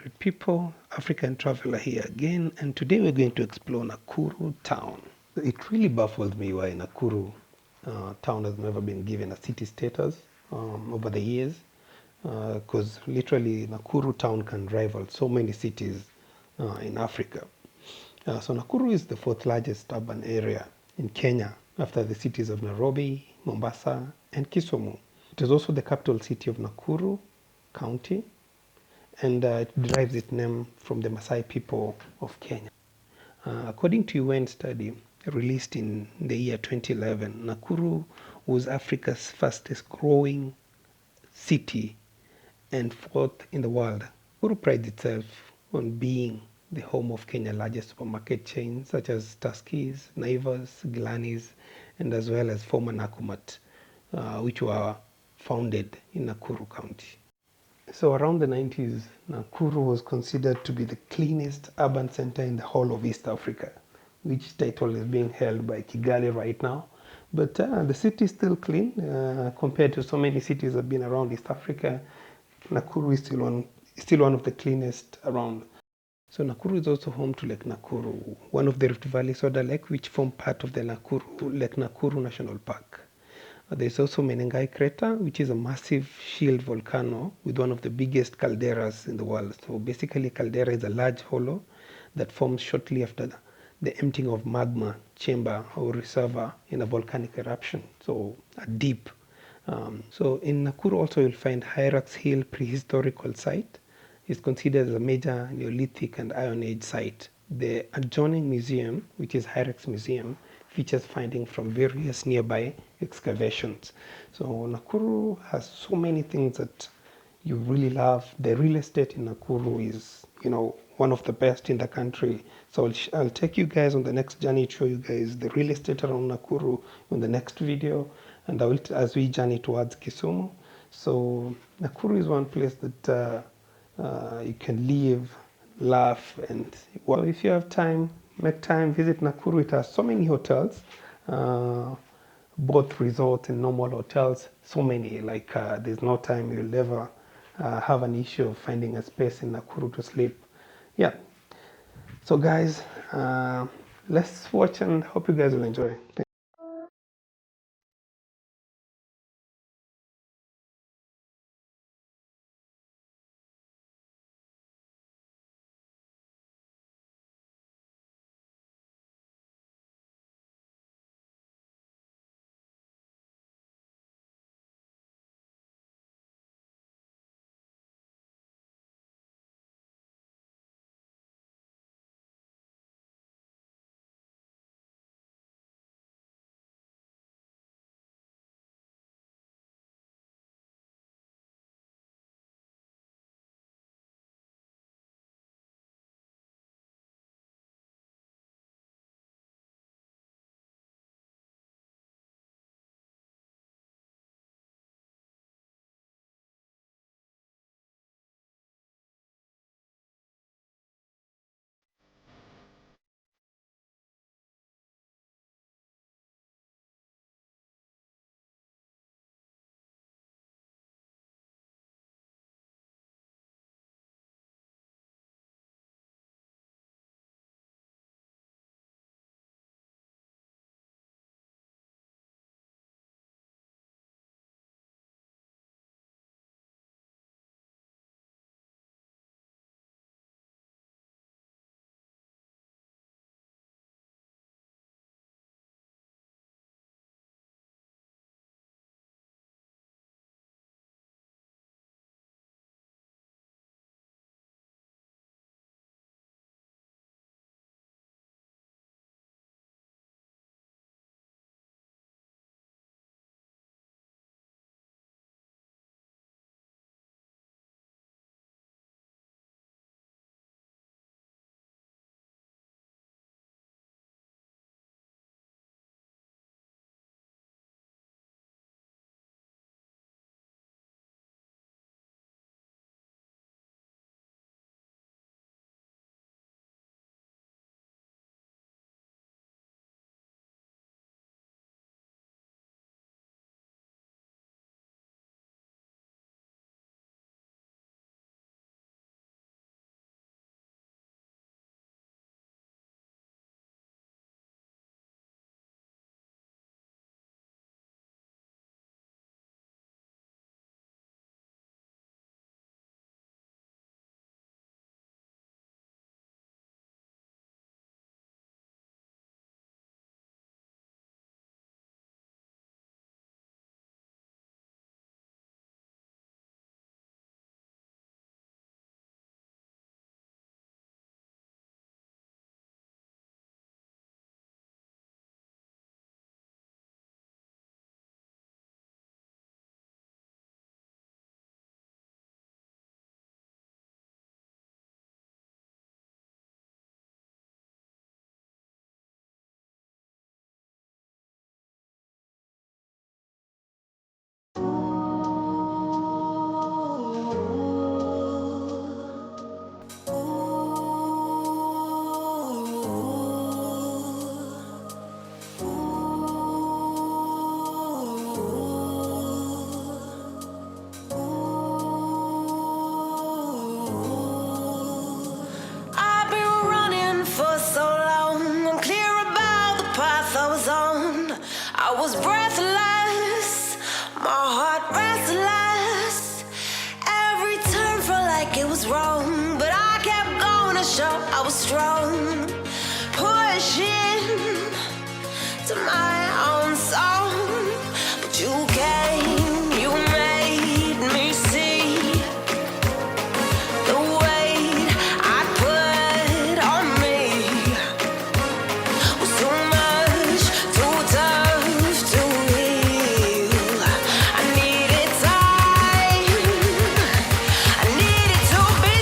great people, African traveler here again, and today we're going to explore Nakuru town. It really baffles me why Nakuru town has never been given a city status over the years, because literally Nakuru town can rival so many cities in Africa. So Nakuru is the fourth largest urban area in Kenya after the cities of Nairobi, Mombasa, and Kisumu. It is also the capital city of Nakuru County, and it derives its name from the Maasai people of Kenya. According to UN study released in the year 2011, Nakuru was Africa's fastest growing city and fourth in the world. Nakuru prides itself on being the home of Kenya's largest supermarket chains such as Tuskys, Naivas, Gilani's, and as well as former Nakumatt, which were founded in Nakuru County. So around the 90s, Nakuru was considered to be the cleanest urban center in the whole of East Africa, which title is being held by Kigali right now. But the city is still clean compared to so many cities that have been around East Africa. Nakuru is still one of the cleanest around. So Nakuru is also home to Lake Nakuru, one of the Rift Valley soda lake which form part of the Lake Nakuru National Park. There's also Menengai crater, which is a massive shield volcano with one of the biggest calderas in the world. So basically, a caldera is a large hollow that forms shortly after the emptying of magma chamber or reservoir in a volcanic eruption, so a deep. So in Nakuru also you'll find Hyrax Hill prehistorical site. It's considered as a major Neolithic and Iron Age site. The adjoining museum, which is Hyrax Museum, features findings from various nearby excavations. So Nakuru has so many things that you really love. The real estate in Nakuru is, one of the best in the country. So I'll take you guys on the next journey to show you guys the real estate around Nakuru in the next video, and as we journey towards Kisumu. So Nakuru is one place that you can live, laugh, and well, if you have time, make time, visit Nakuru. It has so many hotels, both resort and normal hotels. So many, like there's no time you'll ever have an issue of finding a space in Nakuru to sleep. Yeah. So guys, let's watch and hope you guys will enjoy. was breathless, my heart restless. Every turn felt like it was wrong, but I kept going to show I was strong. Pushing to my own song, but you came, you made me see the weight I put on me was too much, too tough to heal. I needed time, I needed to be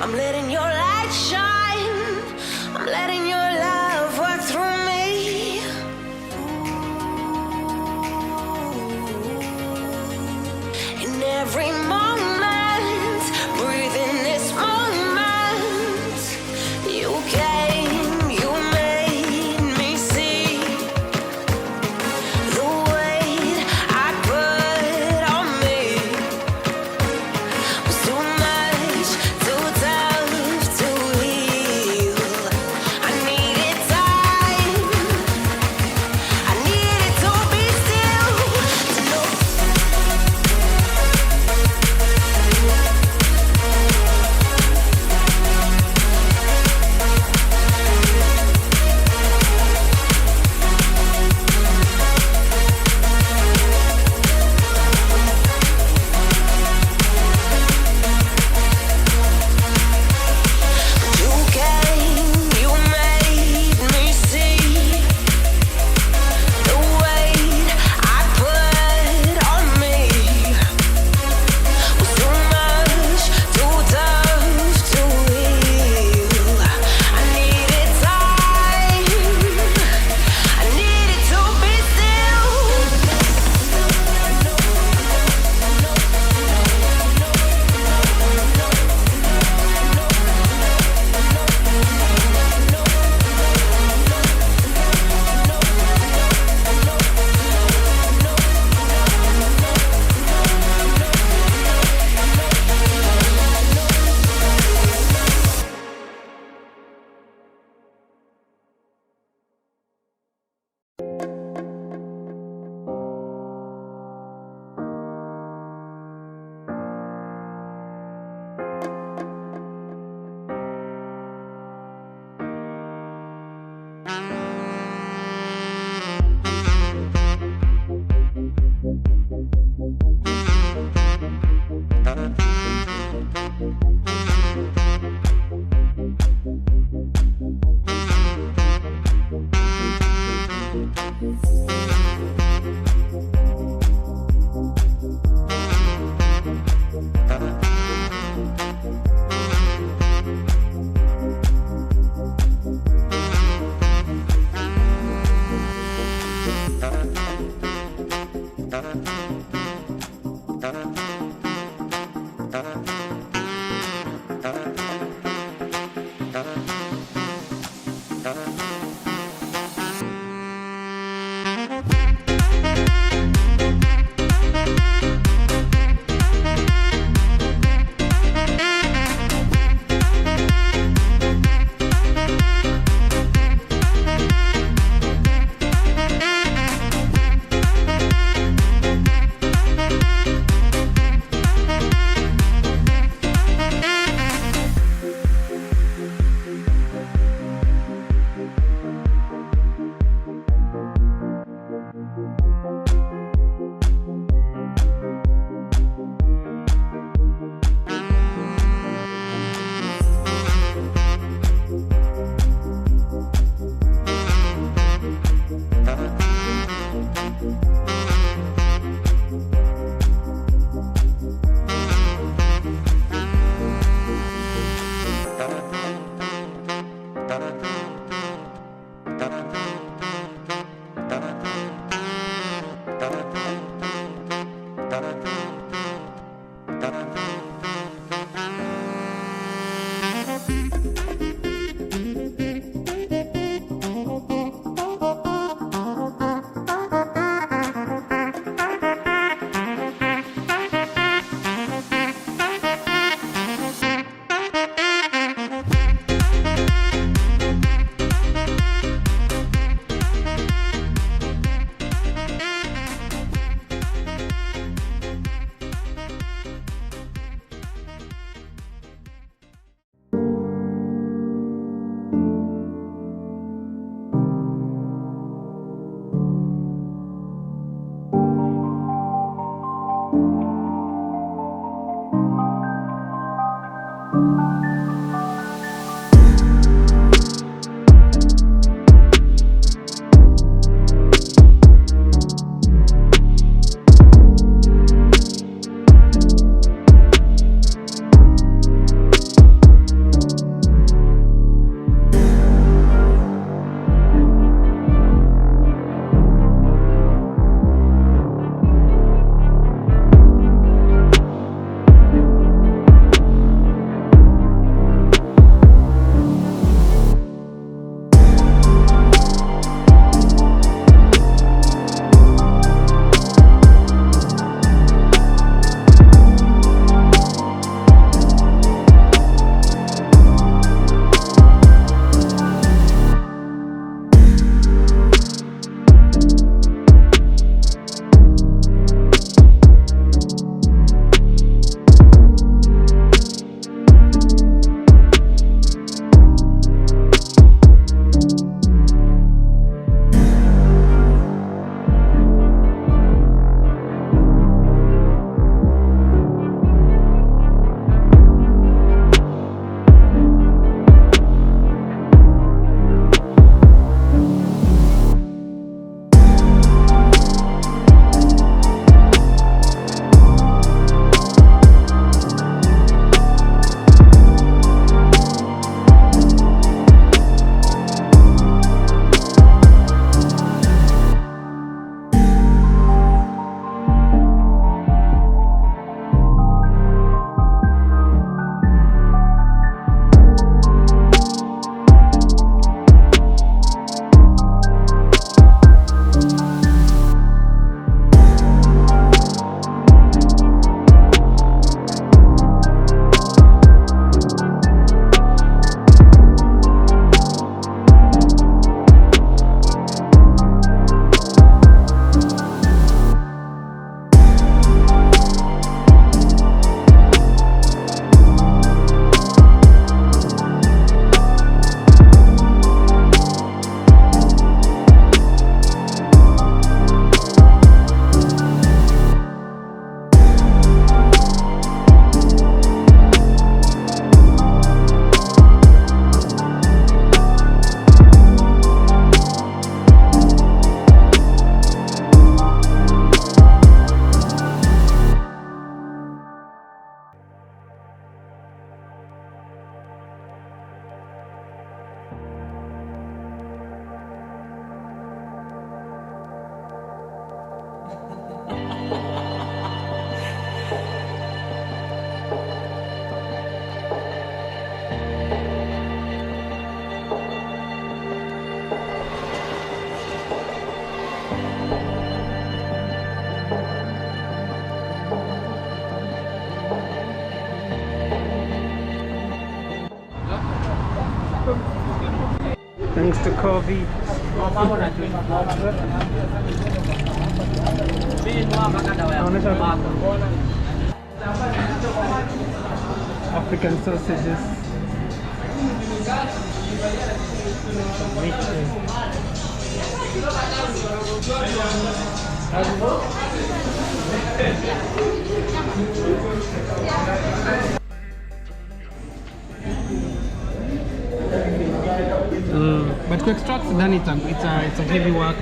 I'm letting your light shine. I'm letting your love work through me. In every moment, breathe in this moment. You came, you made me see the weight I put on me was too much, too tough to heal. I needed time, I needed to be still, to know. You came, you made me see the weight I put on me was too much, too tough to heal. I needed time, I needed to be still. Thanks to COVID. African sausages. But to extract then it's a heavy work.